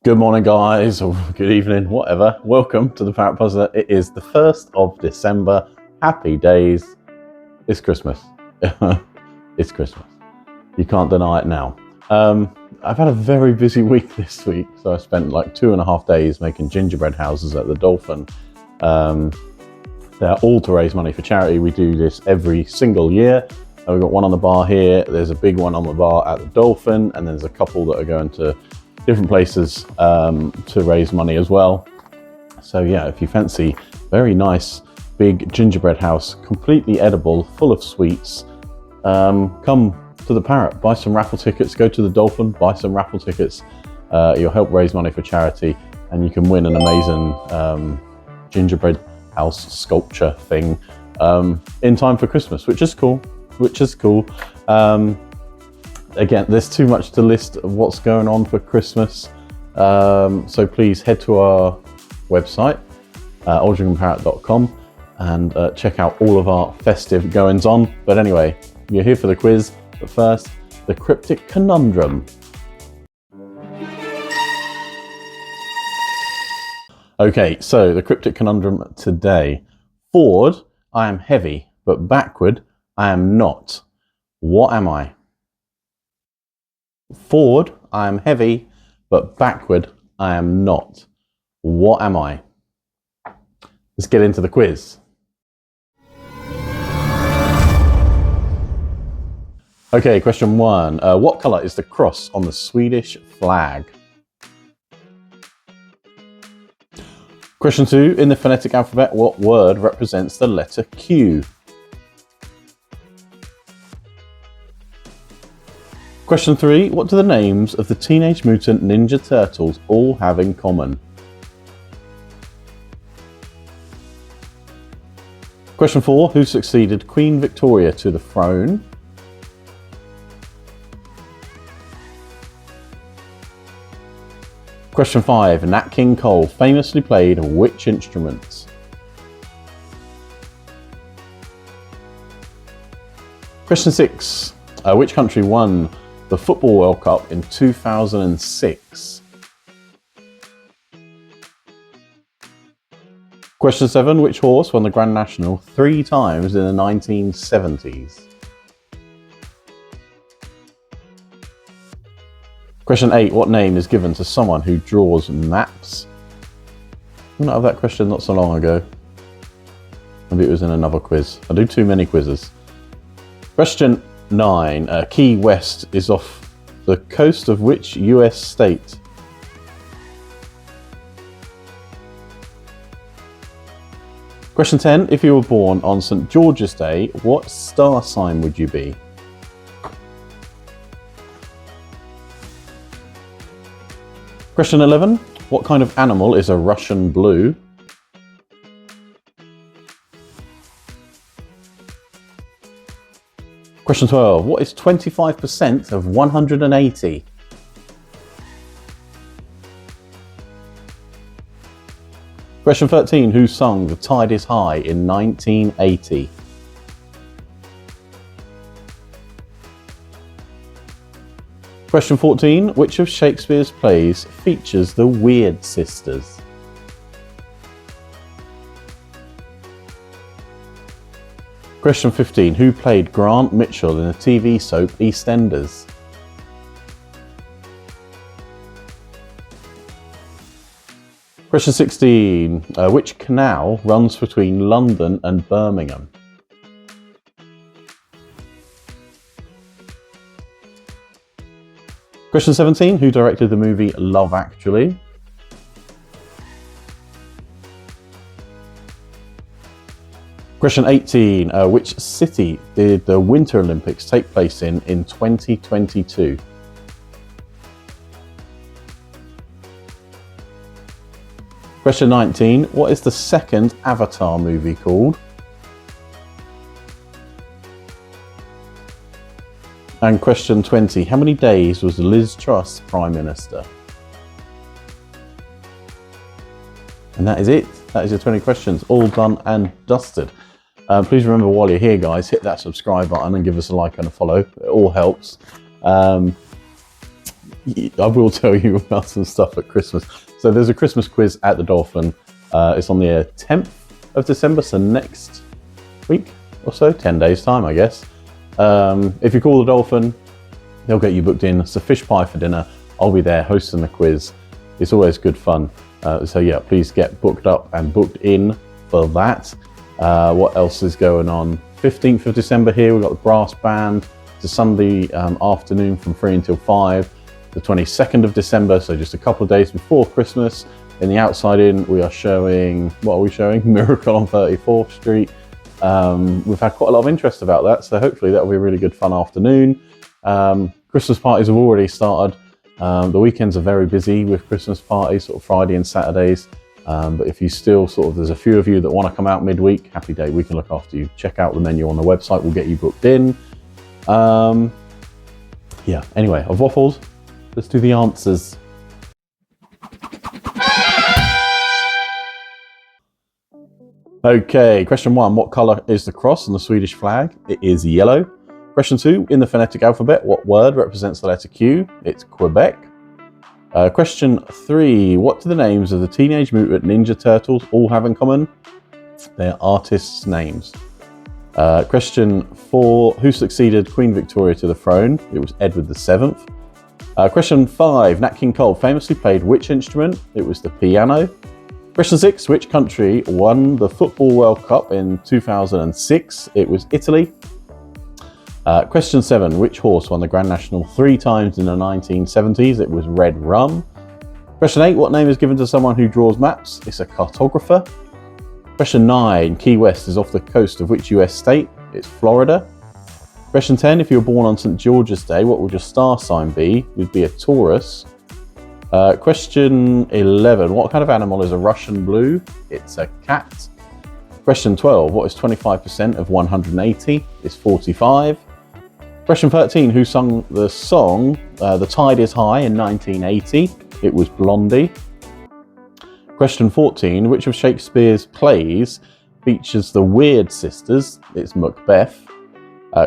Good morning, guys, or good evening, whatever. Welcome to the Parrot Puzzler. It is the 1st of December. Happy days. It's Christmas. It's Christmas. You can't deny it now. I've had a very busy week this week, so I spent like 2.5 days making gingerbread houses at the Dolphin. They're all to raise money for charity. We do this every single year. We've got one on the bar here. There's a big one on the bar at the Dolphin, and there's a couple that are going to different places to raise money as well. So yeah, if you fancy very nice big gingerbread house, completely edible, full of sweets, come to the Parrot, buy some raffle tickets, go to the Dolphin, buy some raffle tickets. You'll help raise money for charity, and you can win an amazing gingerbread house sculpture thing in time for Christmas, which is cool. Again, there's too much to list of what's going on for Christmas. So please head to our website, aldringhamparrot.com, and check out all of our festive goings on. But anyway, you're here for the quiz, but first, the cryptic conundrum. Okay, so the cryptic conundrum today. Forward, I am heavy, but backward, I am not. What am I? Forward, I am heavy, but backward, I am not. What am I? Let's get into the quiz. Okay, question 1. What colour is the cross on the Swedish flag? Question 2. In the phonetic alphabet, what word represents the letter Q? Question 3. What do the names of the Teenage Mutant Ninja Turtles all have in common? Question 4. Who succeeded Queen Victoria to the throne? Question 5. Nat King Cole famously played which instruments? Question 6. Which country won the Football World Cup in 2006? Question 7. Which horse won the Grand National 3 times in the 1970s? Question 8. What name is given to someone who draws maps? I didn't have that question not so long ago. Maybe it was in another quiz. I do too many quizzes. Question 9. Key West is off the coast of which US state? Question 10. If you were born on St. George's Day, what star sign would you be? Question 11. What kind of animal is a Russian blue? Question 12. What is 25% of 180? Question 13. Who sung The Tide is High in 1980? Question 14. Which of Shakespeare's plays features the Weird Sisters? Question 15. Who played Grant Mitchell in the TV soap EastEnders? Question 16. Which canal runs between London and Birmingham? Question 17. Who directed the movie Love Actually? Question 18. Which city did the Winter Olympics take place in 2022? Question 19. What is the second Avatar movie called? And question 20. How many days was Liz Truss Prime Minister? And that is it. That is your 20 questions, all done and dusted. Please remember, while you're here, guys, hit that subscribe button and give us a like and a follow. It all helps. I will tell you about some stuff at Christmas. So there's a Christmas quiz at the Dolphin. It's on the 10th of December, so next week or so, 10 days time, I guess. If you call the Dolphin, they'll get you booked in. It's a fish pie for dinner. I'll be there hosting the quiz. It's always good fun. So yeah, please get booked up and booked in for that. What else is going on? 15th of December here, we've got the brass band. It's a Sunday afternoon from 3 until 5. The 22nd of December, so just a couple of days before Christmas, in the Outside Inn, we are showing, what are we showing? Miracle on 34th Street. We've had quite a lot of interest about that, so hopefully that'll be a really good fun afternoon. Christmas parties have already started. The weekends are very busy with Christmas parties, sort of Friday and Saturdays. But if you still there's a few of you that want to come out midweek, happy day, we can look after you. Check out the menu on the website, we'll get you booked in. Yeah, anyway, I've waffled. Let's do the answers. Okay, question 1. What colour is the cross on the Swedish flag? It is yellow. Question 2. In the phonetic alphabet, what word represents the letter Q? It's Quebec. Question 3. What do the names of the Teenage Mutant Ninja Turtles all have in common? They're artists' names. Question 4. Who succeeded Queen Victoria to the throne? It was Edward VII. Question 5. Nat King Cole famously played which instrument? It was the piano. Question 6. Which country won the Football World Cup in 2006? It was Italy. Question 7. Which horse won the Grand National 3 times in the 1970s? It was Red Rum. Question 8. What name is given to someone who draws maps? It's a cartographer. Question 9. Key West is off the coast of which US state? It's Florida. Question 10. If you were born on St. George's Day, what would your star sign be? You'd be a Taurus. Question 11. What kind of animal is a Russian blue? It's a cat. Question 12. What is 25% of 180? It's 45. Question 13. Who sung the song The Tide is High in 1980? It was Blondie. Question 14. Which of Shakespeare's plays features the Weird Sisters? It's Macbeth.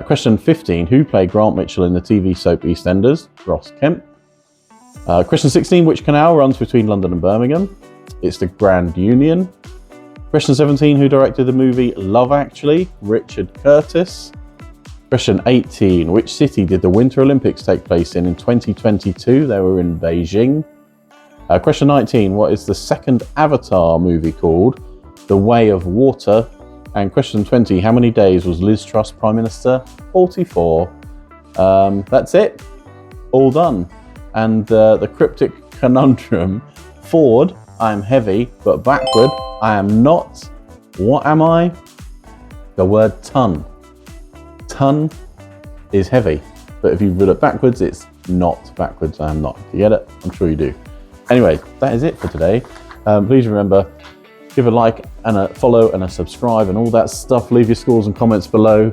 Question 15. Who played Grant Mitchell in the TV soap EastEnders? Ross Kemp. Question 16. Which canal runs between London and Birmingham? It's the Grand Union. Question 17. Who directed the movie Love Actually? Richard Curtis. Question 18. Which city did the Winter Olympics take place in 2022? They were in Beijing. Question 19. What is the second Avatar movie called? The Way of Water. And question 20. How many days was Liz Truss Prime Minister? 44. That's it. All done. And the cryptic conundrum. Forward, I am heavy, but backward, I am not. What am I? The word ton. Ton is heavy, but if you read it backwards, it's not backwards. I am not. You get it? I'm sure you do. Anyway, that is it for today. Please remember, give a like and a follow and a subscribe and all that stuff. Leave your scores and comments below.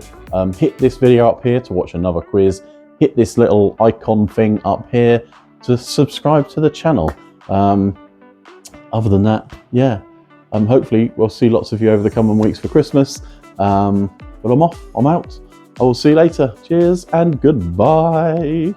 Hit this video up here to watch another quiz. Hit this little icon thing up here to subscribe to the channel. Other than that, yeah, hopefully we'll see lots of you over the coming weeks for Christmas. But I'm off, I'm out. I will see you later. Cheers and goodbye.